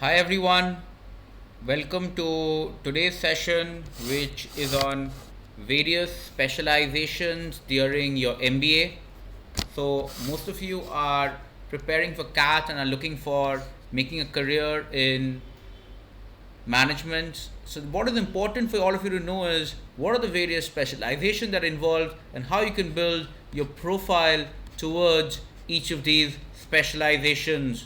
Hi everyone, welcome to today's session, which is on various specializations during your MBA. So, most of you are preparing for CAT and are looking for making a career in management. So, what is important for all of you to know is what are the various specializations that are involved and how you can build your profile towards each of these specializations.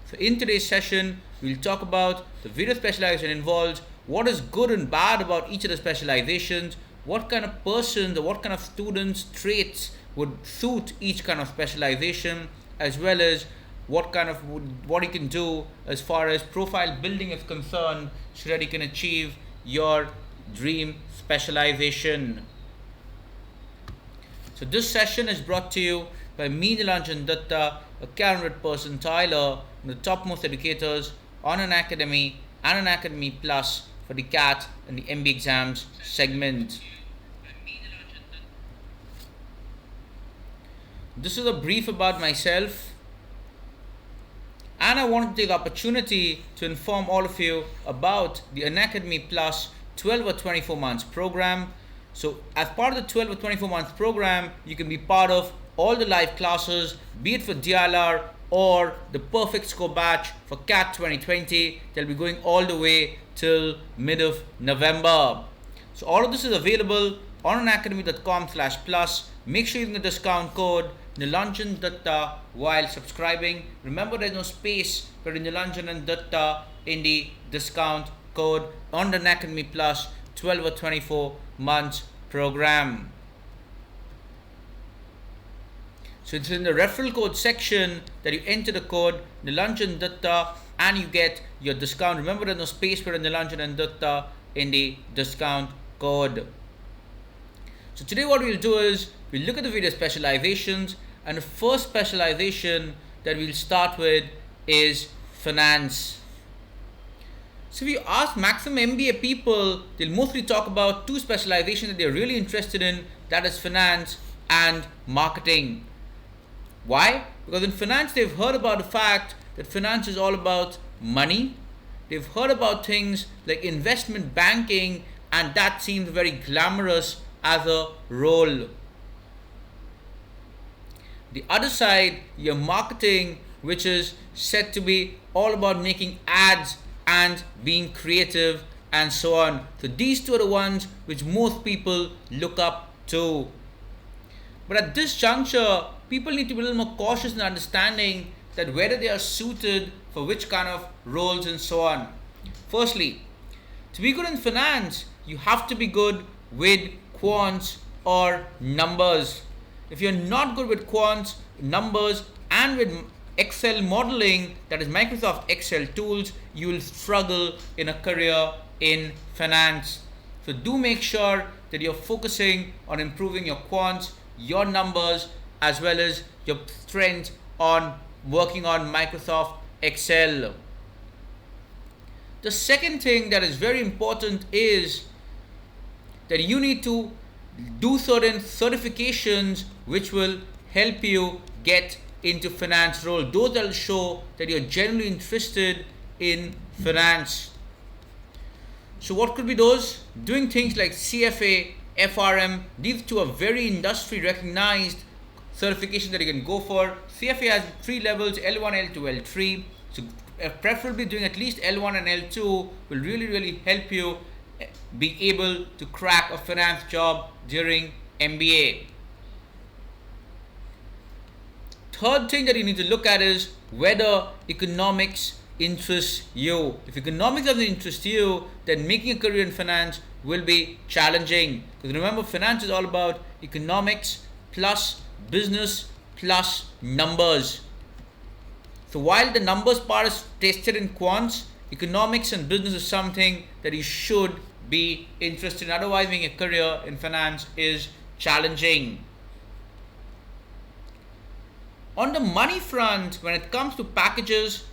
So in today's session, we'll talk about the various specialization involved, what is good and bad about each of the specializations, what kind of persons or what kind of students' traits would suit each kind of specialization, as well as what you can do as far as profile building is concerned, so that you can achieve your dream specialization. So this session is brought to you by me, Nilanjan Dutta, a 100% Tyler, the topmost educators on Unacademy and Unacademy Plus for the CAT and the MBA exams segment. This is a brief about myself, and I want to take the opportunity to inform all of you about the Unacademy Plus 12 or 24 months program. So as part of the 12 or 24 months program, you can be part of all the live classes, be it for DLR or the Perfect Score batch for CAT 2020. They'll be going all the way till mid of November. So all of this is available on unacademy.com/plus. Make sure you use the discount code Nilanjan Dutta while subscribing. Remember, there's no space for Nilanjan and Dutta in the discount code on the Unacademy Plus 12 or 24 months program. So it's in the referral code section that you enter the code Nilanjan Dutta and you get your discount. Remember, there's no space for Nilanjan and Dutta in the discount code. So today what we'll do is we'll look at the various specializations, and the first specialization that we'll start with is finance. So if you ask maximum MBA people, they'll mostly talk about two specializations that they're really interested in, that is finance and marketing. Why? Because in finance, they've heard about the fact that finance is all about money. They've heard about things like investment banking, and that seems very glamorous as a role. The other side, your marketing, which is said to be all about making ads and being creative and so on. So these two are the ones which most people look up to. But at this juncture, people need to be a little more cautious in understanding that whether they are suited for which kind of roles and so on. Firstly, to be good in finance, you have to be good with quants or numbers. If you're not good with quants, numbers, and with Excel modeling, that is Microsoft Excel tools, you will struggle in a career in finance. So do make sure that you're focusing on improving your quants, your numbers, as well as your strength on working on Microsoft Excel. The second thing that is very important is that you need to do certain certifications which will help you get into finance role. Those that will show that you're genuinely interested in finance. So what could be those? Doing things like CFA, FRM. These two are very industry recognized certifications that you can go for. CFA has 3 levels, L1, L2, L3. So preferably doing at least L1 and L2 will really help you be able to crack a finance job during MBA. Third thing that you need to look at is whether economics interests you. If economics doesn't interest you, then making a career in finance will be challenging. Because remember, finance is all about economics plus business plus numbers. So while the numbers part is tested in quants, economics and business is something that you should be interested in. Otherwise, making a career in finance is challenging. On the money front, when it comes to packages,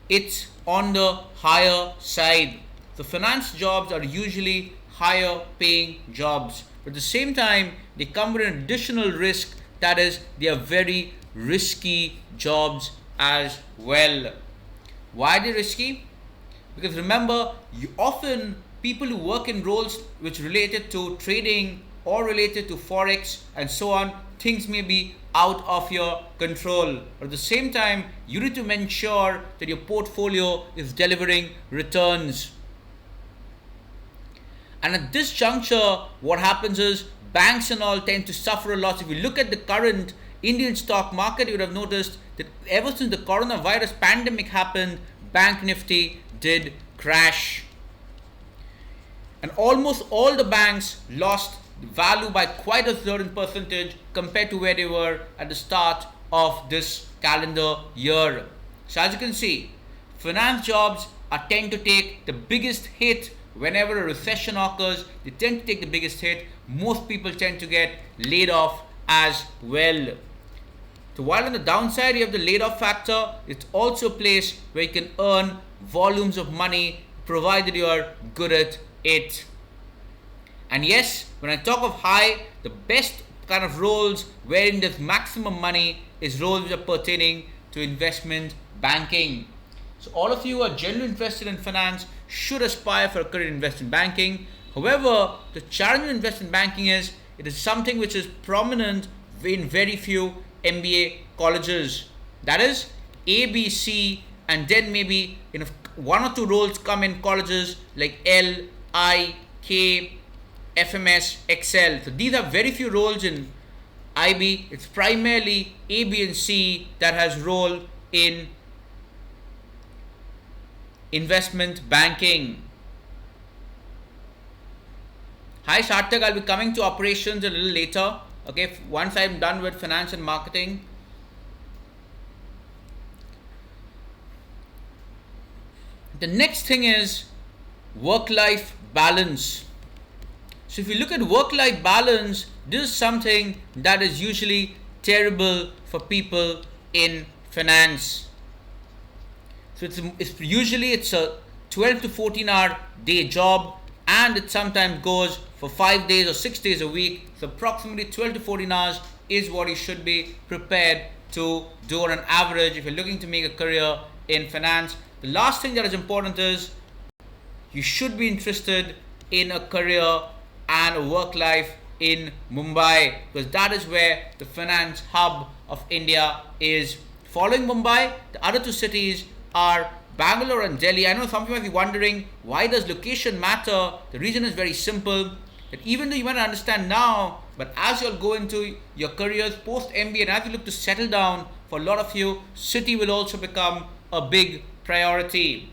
it's on the higher side. The finance jobs are usually higher paying jobs, but at the same time, they come with an additional risk, that is, they are very risky jobs as well. Why are they risky? Because remember, you often people who work in roles which related to trading or related to forex and so on, things may be out of your control. But at the same time, you need to ensure that your portfolio is delivering returns. And at this juncture, what happens is banks and all tend to suffer a lot. If you look at the current Indian stock market, you would have noticed that ever since the coronavirus pandemic happened, Bank Nifty did crash. And almost all the banks lost value by quite a certain percentage compared to where they were at the start of this calendar year. So as you can see, finance jobs tend to take the biggest hit whenever a recession occurs. They tend to take the biggest hit. Most people tend to get laid off as well. So while on the downside you have the laid off factor, it's also a place where you can earn volumes of money provided you are good at it. And yes, when I talk of high, the best kind of roles wherein there's maximum money is roles which are pertaining to investment banking. So all of you who are genuinely interested in finance should aspire for a career in investment banking. However, the challenge in investment banking is it is something which is prominent in very few MBA colleges. That is A, B, C, and then maybe one or two roles come in colleges like L, I, K, FMS, Excel. So these are very few roles in IB. It's primarily A, B, and C that has role in investment banking. Hi Sarthak, I'll be coming to operations a little later. Okay, once I'm done with finance and marketing. The next thing is work-life balance. So if you look at work-life balance, this is something that is usually terrible for people in finance. So it's usually a 12 to 14 hour day job, and it sometimes goes for 5 days or 6 days a week. So approximately 12 to 14 hours is what you should be prepared to do on an average if you're looking to make a career in finance. The last thing that is important is you should be interested in a career and a work life in Mumbai, because that is where the finance hub of India is. Following Mumbai, the other two cities are Bangalore and Delhi. I know some of you might be wondering, why does location matter? The reason is very simple, that even though you might not understand now, but as you'll go into your careers post MBA and as you look to settle down, for a lot of you, city will also become a big priority.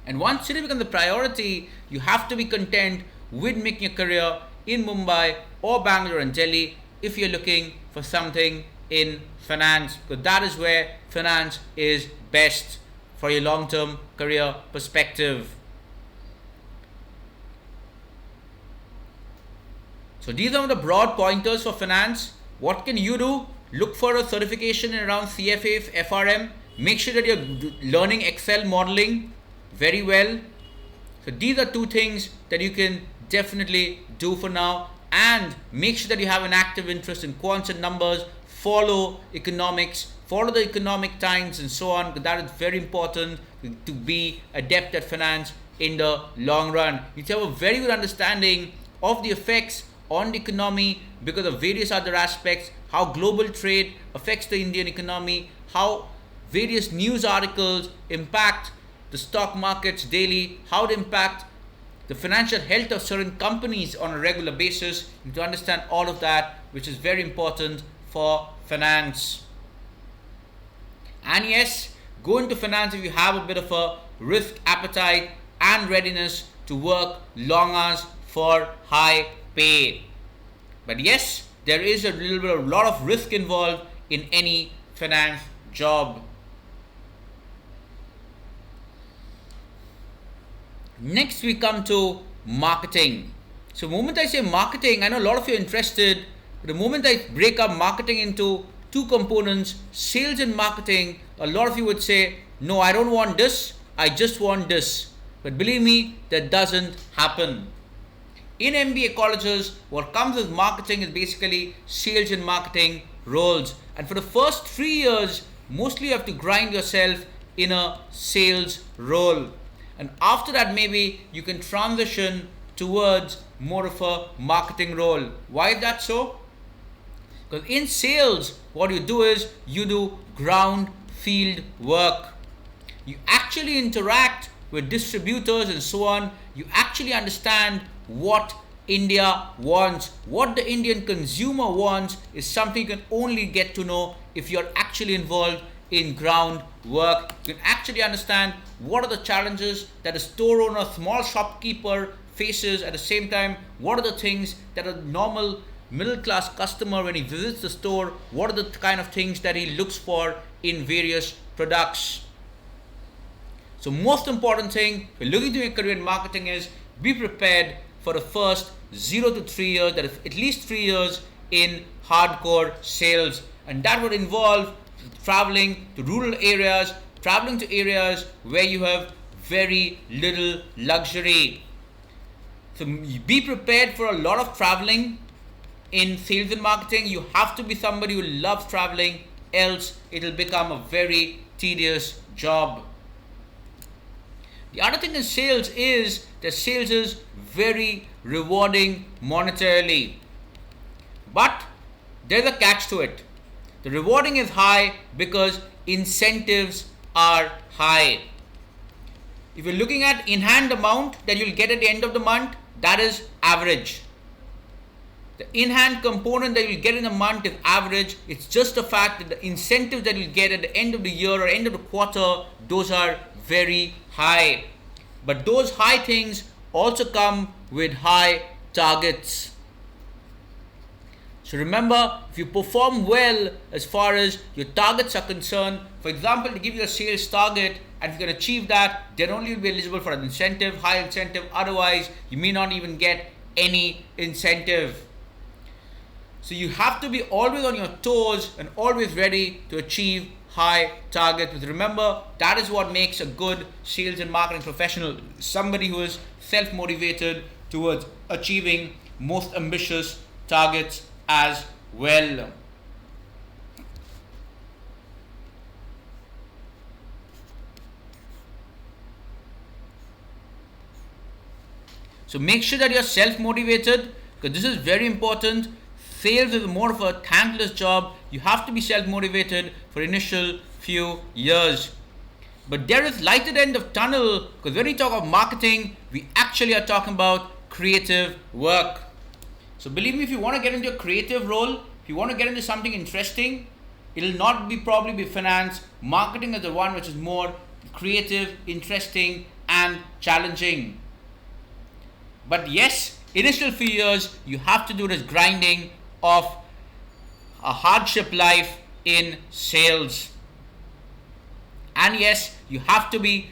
And once city becomes a priority, you have to be content with making a career in Mumbai or Bangalore and Delhi if you're looking for something in finance, because that is where finance is best for your long-term career perspective. So these are the broad pointers for finance. What can you do? Look for a certification in around CFA, FRM. Make sure that you're learning Excel modeling very well. So these are two things that you can definitely do for now, and make sure that you have an active interest in quants and numbers. Follow economics, follow the economic times and so on, because that is very important to be adept at finance in the long run. You have a very good understanding of the effects on the economy because of various other aspects, how global trade affects the Indian economy, how various news articles impact the stock markets daily, how they impact the financial health of certain companies on a regular basis. You need to understand all of that, which is very important for finance. And yes, go into finance if you have a bit of a risk appetite and readiness to work long hours for high pay. But yes, there is a lot of risk involved in any finance job. Next we come to marketing. So the moment I say marketing, I know a lot of you are interested. But the moment I break up marketing into two components, sales and marketing, a lot of you would say, no, I don't want this, I just want this. But believe me, that doesn't happen. In MBA colleges, what comes with marketing is basically sales and marketing roles. And for the first 3 years, mostly you have to grind yourself in a sales role. And after that, maybe you can transition towards more of a marketing role. Why is that so? Because in sales, what you do is you do ground field work. You actually interact with distributors and so on. You actually understand what India wants. What the Indian consumer wants is something you can only get to know if you're actually involved in ground work. You can actually understand what are the challenges that a store owner, small shopkeeper faces. At the same time, what are the things that a normal middle class customer, when he visits the store, what are the kind of things that he looks for in various products. So most important thing if you're looking to make a career in marketing is be prepared for the first 0 to 3 years, that is at least 3 years in hardcore sales, and that would involve traveling to rural areas, traveling to areas where you have very little luxury. So be prepared for a lot of traveling in sales and marketing. You have to be somebody who loves traveling, else it will become a very tedious job. The other thing in sales is that sales is very rewarding monetarily, but there's a catch to it. The rewarding is high because incentives are high. If you're looking at in-hand amount that you'll get at the end of the month, that is average. The in-hand component that you'll get in a month is average. It's just the fact that the incentives that you'll get at the end of the year or end of the quarter, those are very high. But those high things also come with high targets. So remember, if you perform well as far as your targets are concerned, for example, to give you a sales target, and if you can achieve that, then only you'll be eligible for an incentive, high incentive. Otherwise, you may not even get any incentive. So you have to be always on your toes and always ready to achieve high targets. But remember, that is what makes a good sales and marketing professional, somebody who is self-motivated towards achieving most ambitious targets as well. So make sure that you're self-motivated, because this is very important. Sales is more of a thankless job. You have to be self-motivated for initial few years. But there is light at the end of tunnel, because when we talk about marketing, we actually are talking about creative work. So believe me, if you want to get into a creative role, if you want to get into something interesting, it'll not be probably be finance. Marketing is the one which is more creative, interesting, and challenging. But yes, initial few years, you have to do this grinding of a hardship life in sales. And yes, you have to be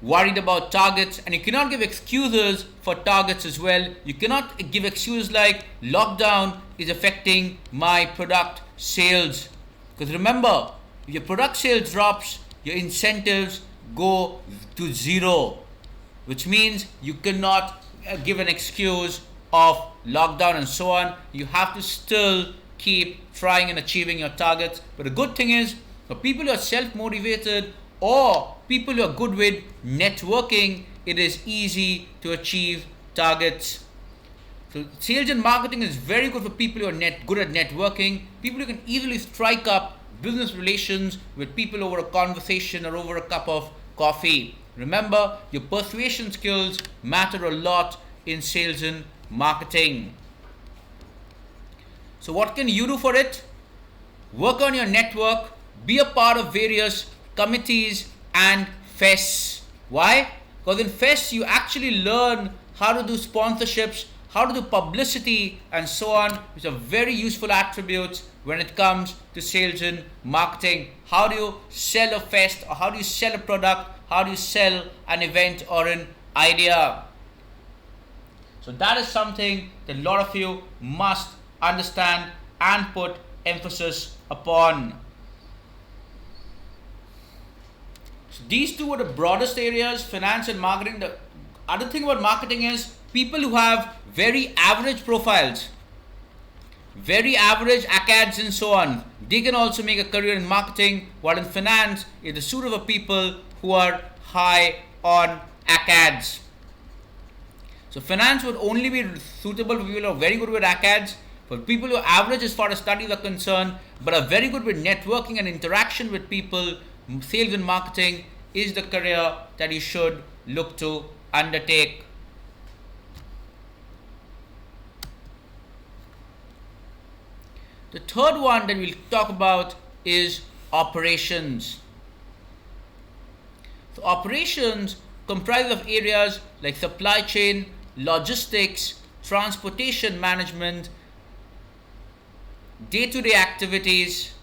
worried about targets, and you cannot give excuses for targets as well. You cannot give excuses like lockdown is affecting my product sales, because remember, if your product sales drops, your incentives go to zero, which means you cannot give an excuse of lockdown and so on. You have to still keep trying and achieving your targets. But the good thing is, for people who are self-motivated or people who are good with networking, it is easy to achieve targets. So sales and marketing is very good for people who are good at networking, people who can easily strike up business relations with people over a conversation or over a cup of coffee. Remember, your persuasion skills matter a lot in sales and marketing. So what can you do for it? Work on your network, be a part of various committees and fests. Why? Because in fests you actually learn how to do sponsorships, how to do publicity and so on, which are very useful attributes when it comes to sales and marketing. How do you sell a fest, or how do you sell a product, how do you sell an event or an idea? So that is something that a lot of you must understand and put emphasis upon. So these two are the broadest areas, finance and marketing. The other thing about marketing is people who have very average profiles very average ACADs and so on, they can also make a career in marketing, while in finance, it's the suit of a people who are high on ACADs. So finance would only be suitable for people who are very good with ACADs, for people who are average as far as studies are concerned, but are very good with networking and interaction with people. Sales and marketing is the career that you should look to undertake. The third one that we'll talk about is operations. So operations comprises of areas like supply chain, logistics, transportation management, day-to-day activities,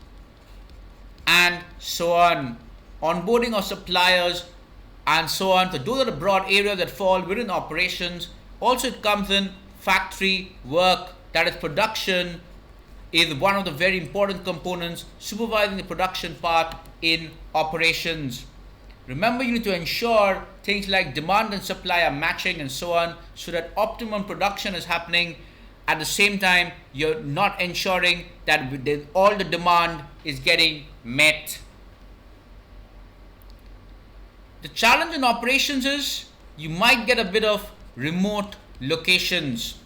and so on, onboarding of suppliers, and so on. So those are the broad areas that fall within operations. Also, it comes in factory work, that is production, is one of the very important components, supervising the production part in operations. Remember, you need to ensure things like demand and supply are matching and so on, so that optimum production is happening. At the same time, you're not ensuring that all the demand is getting met. The challenge in operations is you might get a bit of remote locations.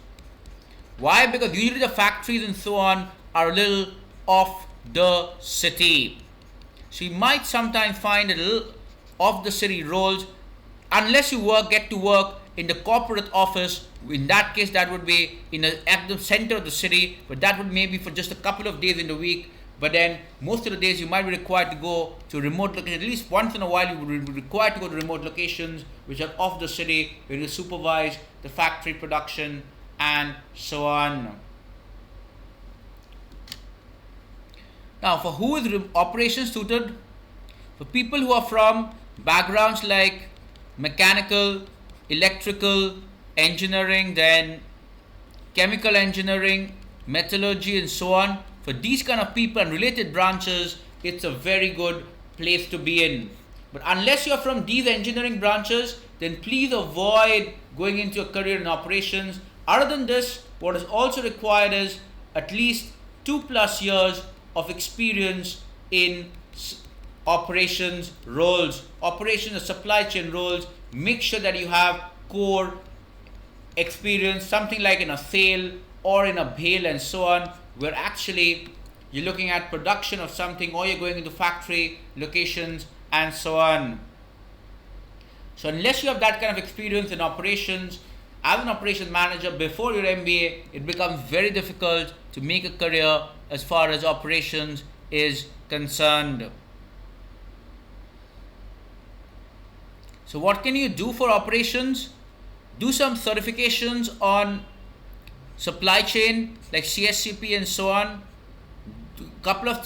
Why? Because usually the factories and so on are a little off the city. So you might sometimes find a little off the city roles, unless you get to work in the corporate office. In that case, that would be at the center of the city, but that would maybe for just a couple of days in the week. But then most of the days you might be required to go to remote locations. At least once in a while you will be required to go to remote locations which are off the city, where you supervise the factory production and so on. Now, for who is operations suited? For people who are from backgrounds like mechanical, electrical, engineering, then chemical engineering, metallurgy, and so on. For these kind of people and related branches, it's a very good place to be in. But unless you're from these engineering branches, then please avoid going into a career in operations. Other than this, what is also required is at least 2+ years of experience in operations roles, operations and supply chain roles. Make sure that you have core experience, something like in a sale or in a bale and so on, where actually you're looking at production of something, or you're going into factory locations and so on. So unless you have that kind of experience in operations, as an operations manager before your MBA, it becomes very difficult to make a career as far as operations is concerned. So what can you do for operations? Do some certifications on supply chain like CSCP and so on. A couple of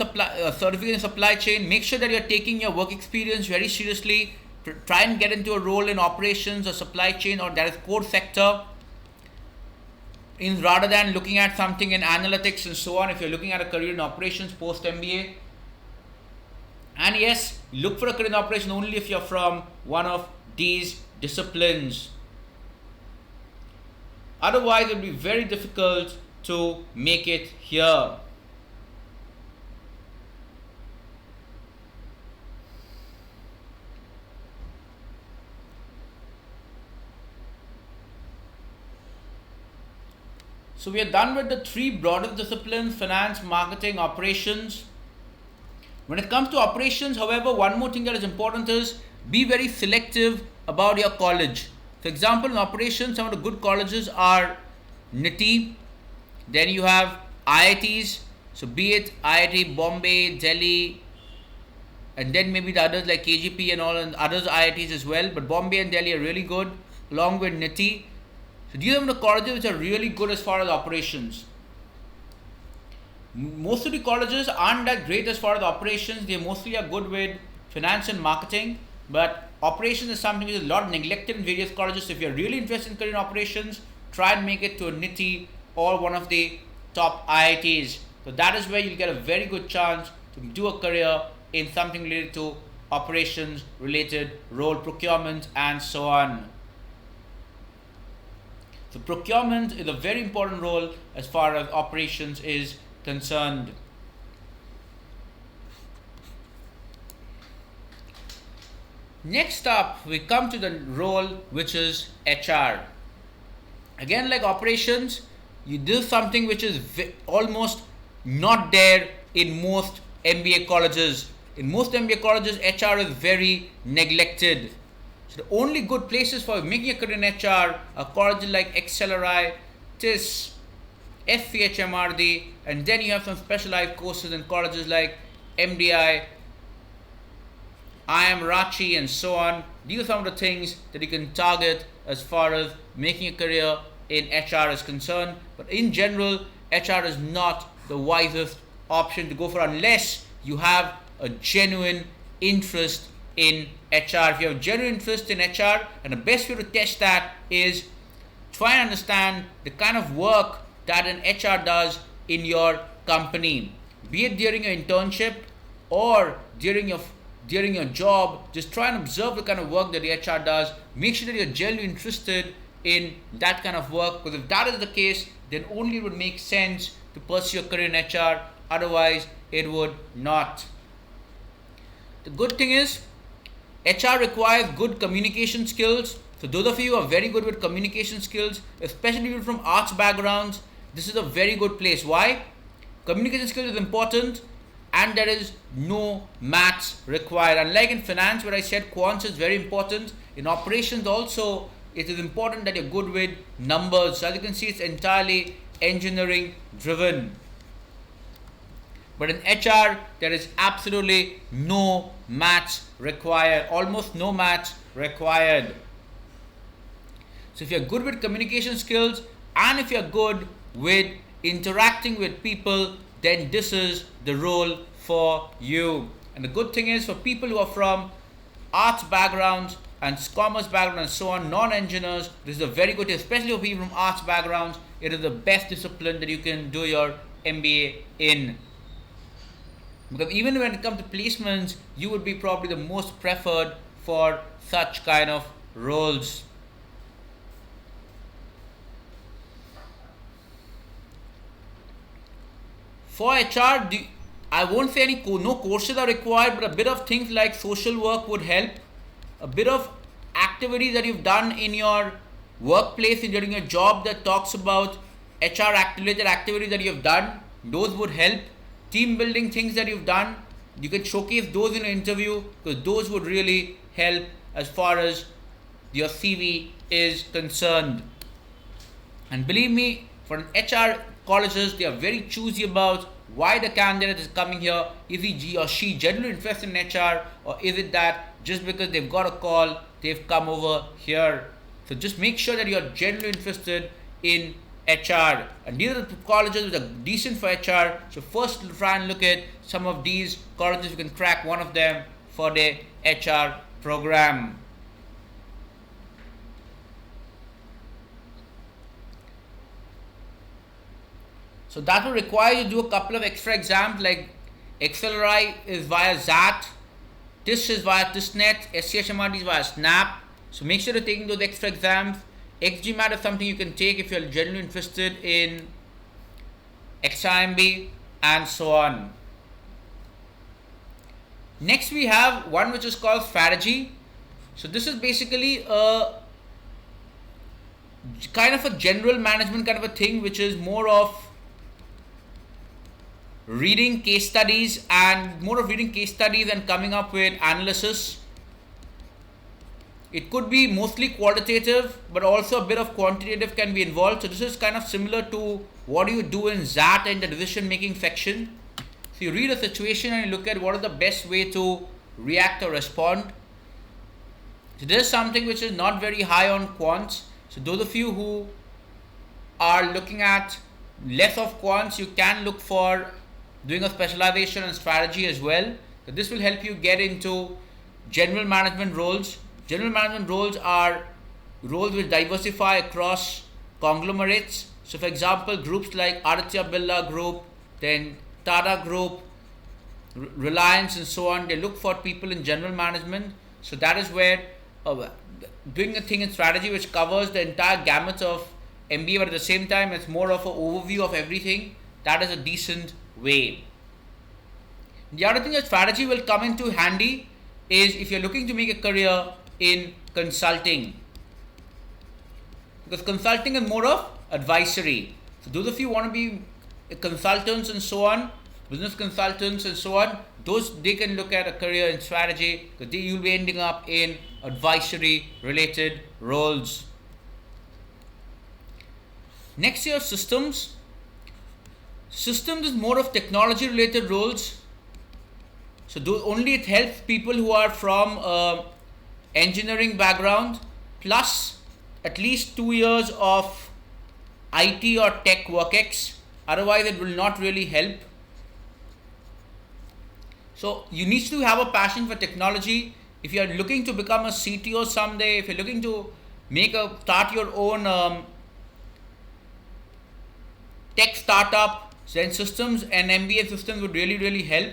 certificates in supply chain. Make sure that you're taking your work experience very seriously. Try and get into a role in operations or supply chain, or that is core sector, rather than looking at something in analytics and so on, if you're looking at a career in operations post MBA. And yes, look for a career in operations only if you're from one of these disciplines. Otherwise, it will be very difficult to make it here. So we are done with the 3 broadest disciplines: finance, marketing, operations. When it comes to operations, however, one more thing that is important is be very selective about your college. For example, in operations, some of the good colleges are NITI, then you have IITs, so be it IIT Bombay, Delhi, and then maybe the others like KGP and all, and others IITs as well, but Bombay and Delhi are really good, along with NITI. So these are the colleges which are really good as far as operations. Most of the colleges aren't that great as far as operations. They mostly are good with finance and marketing, but operations is something which is a lot neglected in various colleges. So if you're really interested in career in operations, try and make it to a NITI or one of the top IITs. So that is where you'll get a very good chance to do a career in something related to operations, related role, procurement, and so on. So procurement is a very important role as far as operations is concerned. Next up, we come to the role which is HR. Again, like operations, you do something which is almost not there in most MBA colleges. In most MBA colleges, HR is very neglected. So the only good places for making a career in HR are colleges like XLRI, TIS, FCHMRD, and then you have some specialized courses in colleges like MDI, IM Rachi, and so on. These are some of the things that you can target as far as making a career in HR is concerned. But in general, HR is not the wisest option to go for unless you have a genuine interest in HR. If you have genuine interest in HR, and the best way to test that is try and understand the kind of work that an HR does in your company, be it during your internship or during your job. Just try and observe the kind of work that the HR does. Make sure that you're genuinely interested in that kind of work, because if that is the case, then only it would make sense to pursue a career in HR. Otherwise, it would not. The good thing is, HR requires good communication skills. So those of you who are very good with communication skills, especially people from arts backgrounds, this is a very good place. Why? Communication skills is important, and there is no maths required. Unlike in finance where I said quants is very important, in operations also it is important that you're good with numbers. So as you can see, it's entirely engineering driven. But in HR, there is absolutely no maths required, almost no maths required. So if you're good with communication skills and if you're good with interacting with people, then this is the role for you. And the good thing is, for people who are from arts backgrounds and commerce background and so on, non-engineers, this is a very good, especially for people from arts backgrounds, it is the best discipline that you can do your MBA in. Because even when it comes to placements, you would be probably the most preferred for such kind of roles. For HR, I won't say no courses are required, but a bit of things like social work would help. A bit of activities that you've done in your workplace and during your job that talks about HR related activities that you've done, those would help. Team building things that you've done, you can showcase those in an interview, because those would really help as far as your CV is concerned. And believe me, for an HR colleges, they are very choosy about why the candidate is coming here. Is he or she genuinely interested in HR, or is it that just because they've got a call, they've come over here? So just make sure that you're genuinely interested in HR. And these are the colleges which are decent for HR. So first try and look at some of these colleges. You can crack one of them for the HR program. So that will require you to do a couple of extra exams, like XLRI is via XAT, TIS is via TISNET, SCHMRD is via SNAP. So make sure you're taking those extra exams. XGMAT is something you can take if you're genuinely interested in XIMB and so on. Next we have one which is called strategy. So this is basically a kind of a general management kind of a thing, which is more of reading case studies and coming up with analysis. It could be mostly qualitative, but also a bit of quantitative can be involved. So this is kind of similar to what you do in XAT in the decision making section. So you read a situation and you look at what is the best way to react or respond. So this is something which is not very high on quants. So those of you who are looking at less of quants, you can look for doing a specialization and strategy as well. So this will help you get into general management roles. General management roles are roles which diversify across conglomerates. So for example, groups like Aditya Birla Group, then Tata Group, Reliance and so on, they look for people in general management. So that is where doing a thing in strategy which covers the entire gamut of MBA, but at the same time it's more of an overview of everything. That is a decent way. The other thing that strategy will come into handy is if you're looking to make a career in consulting, because consulting is more of advisory. So those of you who want to be consultants and so on, business consultants and so on, those they can look at a career in strategy, because you'll be ending up in advisory related roles. Next year, systems. Systems is more of technology related roles. So only it helps people who are from engineering background plus at least 2 years of IT or tech work-ex. Otherwise, it will not really help. So you need to have a passion for technology. If you are looking to become a CTO someday, if you're looking to start your own tech startup, then systems and MBA systems would really help.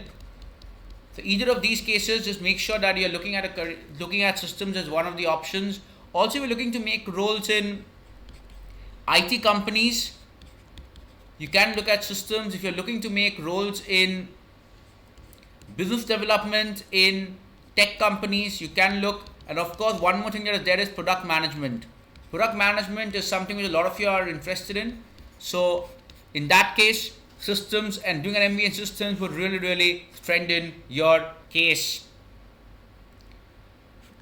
So either of these cases, just make sure that you're looking at systems as one of the options. Also, if you're looking to make roles in IT companies, you can look at systems. If you're looking to make roles in business development in tech companies, you can look. And of course, one more thing that is there is product management. Product management is something which a lot of you are interested in. So in that case, systems and doing an MBA in systems would really strengthen your case.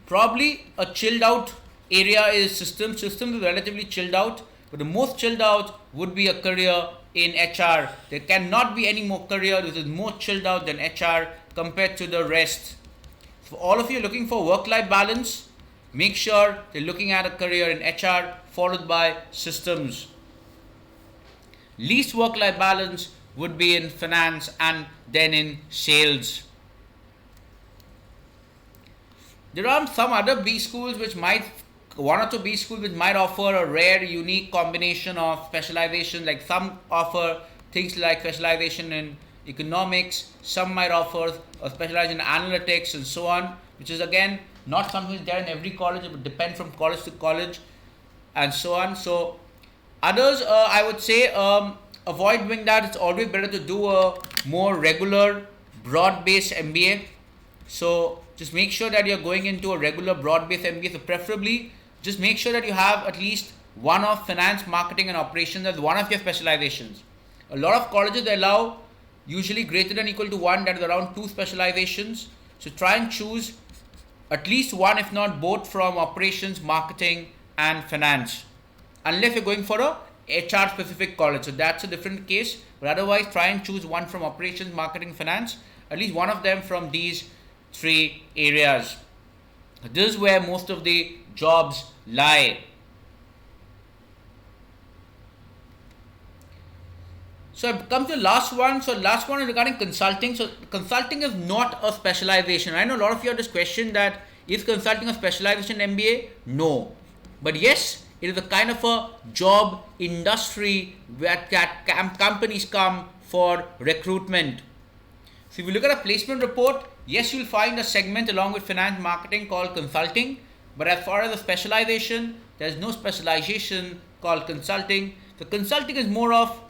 Probably a chilled out area is systems. Systems is relatively chilled out, but the most chilled out would be a career in HR. There cannot be any more career which is more chilled out than HR compared to the rest. For all of you looking for work-life balance, make sure you're looking at a career in HR followed by systems. Least work-life balance would be in finance and then in sales. There are some other B schools which one or two B schools which might offer a rare, unique combination of specialization. Like some offer things like specialization in economics, some might offer a specialization in analytics and so on, which is again not something there in every college. It would depend from college to college and so on. So others, I would say avoid doing that. It's always better to do a more regular, broad-based MBA. So just make sure that you're going into a regular, broad-based MBA. So preferably, just make sure that you have at least one of finance, marketing, and operations as one of your specializations. A lot of colleges allow usually greater than equal to one, that is around 2 specializations. So try and choose at least one, if not both, from operations, marketing, and finance. Unless you're going for a HR specific college, so that's a different case. But otherwise, try and choose one from operations, marketing, finance, at least one of them from these 3 areas. This is where most of the jobs lie. So I've come to the last one. So last one is regarding consulting. So consulting is not a specialization. I know a lot of you have this question that is consulting a specialization in MBA? No. But yes, it is a kind of a job industry where companies come for recruitment. So if you look at a placement report, yes, you'll find a segment along with finance marketing called consulting. But as far as a specialization, there's no specialization called consulting. So consulting is more of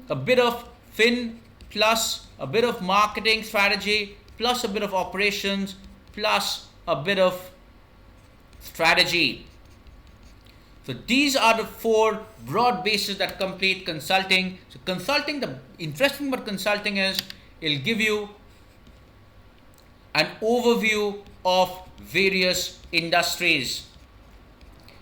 a bit of fin plus a bit of marketing strategy plus a bit of operations plus a bit of strategy. So these are the 4 broad bases that complete consulting. So consulting, the interesting about consulting is it'll give you an overview of various industries.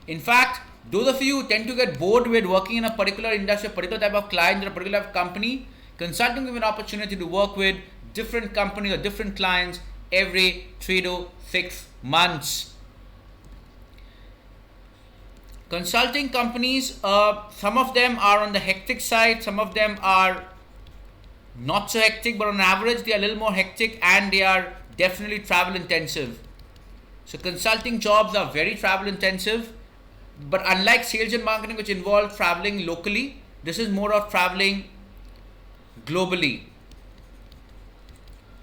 In fact, those of you who tend to get bored with working in a particular industry, a particular type of client, or a particular company, consulting gives you an opportunity to work with different companies or different clients every 3 to 6 months. Consulting companies, some of them are on the hectic side, some of them are not so hectic, but on average they are a little more hectic and they are definitely travel intensive. So consulting jobs are very travel intensive, but unlike sales and marketing, which involve traveling locally, this is more of traveling globally.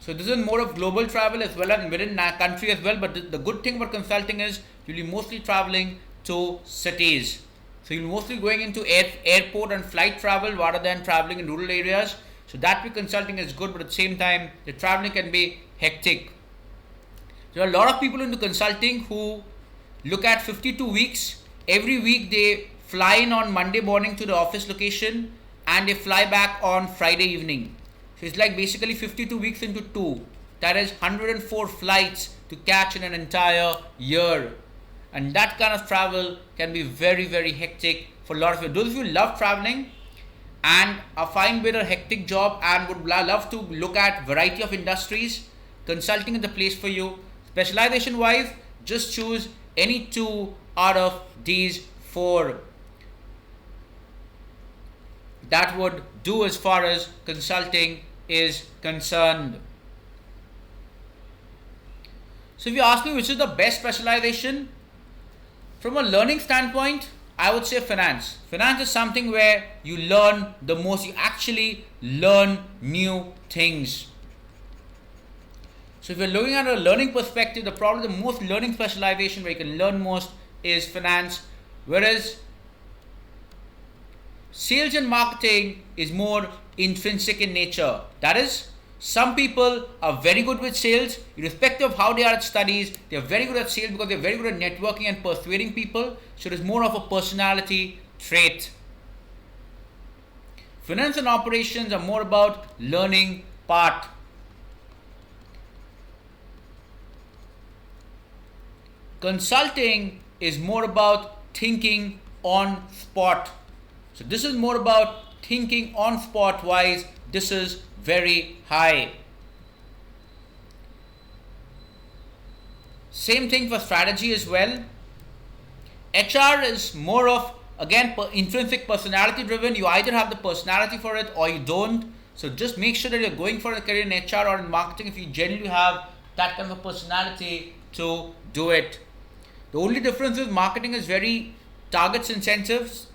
So this is more of global travel as well as within country as well. But the good thing about consulting is you'll be mostly traveling to cities. So you're mostly going into airport and flight travel rather than traveling in rural areas. So that way consulting is good, but at the same time, the traveling can be hectic. There are a lot of people into consulting who look at 52 weeks. Every week they fly in on Monday morning to the office location and they fly back on Friday evening. So it's like basically 52 weeks into 2. That is 104 flights to catch in an entire year. And that kind of travel can be very, very hectic for a lot of you. Those of you who love traveling and are fine with a hectic job and would love to look at variety of industries, consulting is the place for you. Specialization wise, just choose any 2 out of these 4. That would do as far as consulting is concerned. So if you ask me which is the best specialization, from a learning standpoint, I would say finance. Finance is something where you learn the most. You actually learn new things. So if you're looking at a learning perspective, the most learning specialization where you can learn most is finance, whereas sales and marketing is more intrinsic in nature. That is, some people are very good with sales, irrespective of how they are at studies. They are very good at sales because they are very good at networking and persuading people. So it is more of a personality trait. Finance and operations are more about learning part. Consulting is more about thinking on spot. So this is more about thinking on spot wise. This is very high. Same thing for strategy as well. HR is more of, again, intrinsic personality driven. You either have the personality for it or you don't. So just make sure that you're going for a career in HR or in marketing if you genuinely have that kind of a personality to do it. The only difference is marketing is very targets intensive,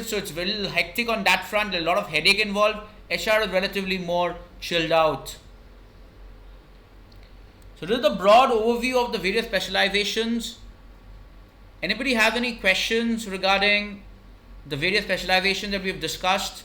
so it's very hectic on that front. There's a lot of headache involved. HR is relatively more chilled out. So this is the broad overview of the various specializations. Anybody have any questions regarding the various specializations that we've discussed?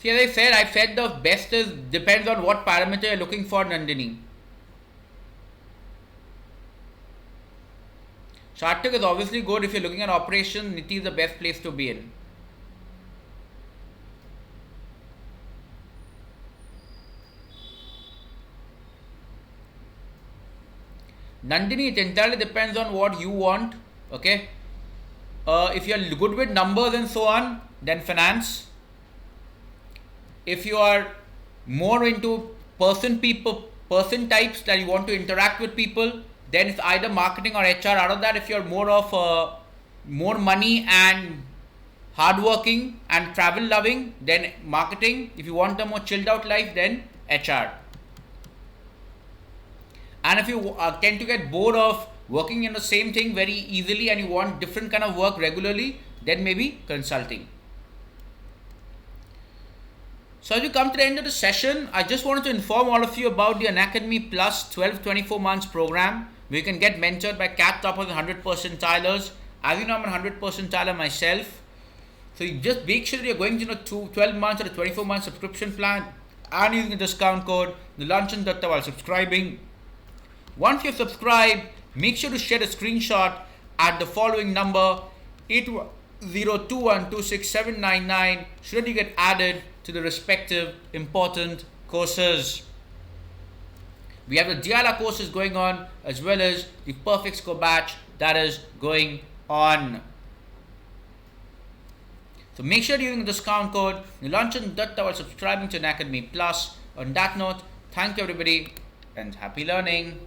See, as I said the best is depends on what parameter you're looking for, Nandini. Shartak is obviously good if you're looking at operations. Niti is the best place to be in. Nandini, it entirely depends on what you want. Okay. If you're good with numbers and so on, then finance. If you are more into person types that you want to interact with people, then it's either marketing or HR. Out of that, if you're more of more money and hardworking and travel loving, then marketing. If you want a more chilled out life, then HR. And if you tend to get bored of working in the same thing very easily and you want different kind of work regularly, then maybe consulting. So as we come to the end of the session, I just wanted to inform all of you about the Unacademy Plus 12-24 months program where you can get mentored by CAT toppers and 100 percentilers. As you know, I'm a 100 percentiler myself. So you just make sure that you're going to 12 months or a 24 month subscription plan and using the discount code Nilanjan Dutta while subscribing. Once you're subscribed, make sure to share a screenshot at the following number 8021267799 so that you get added to the respective important courses. We have the Diala courses going on as well as the Perfect Score batch that is going on. So make sure you're using the discount code Nilanjan Dutta while subscribing to Unacademy Plus. On that note, thank you everybody and happy learning.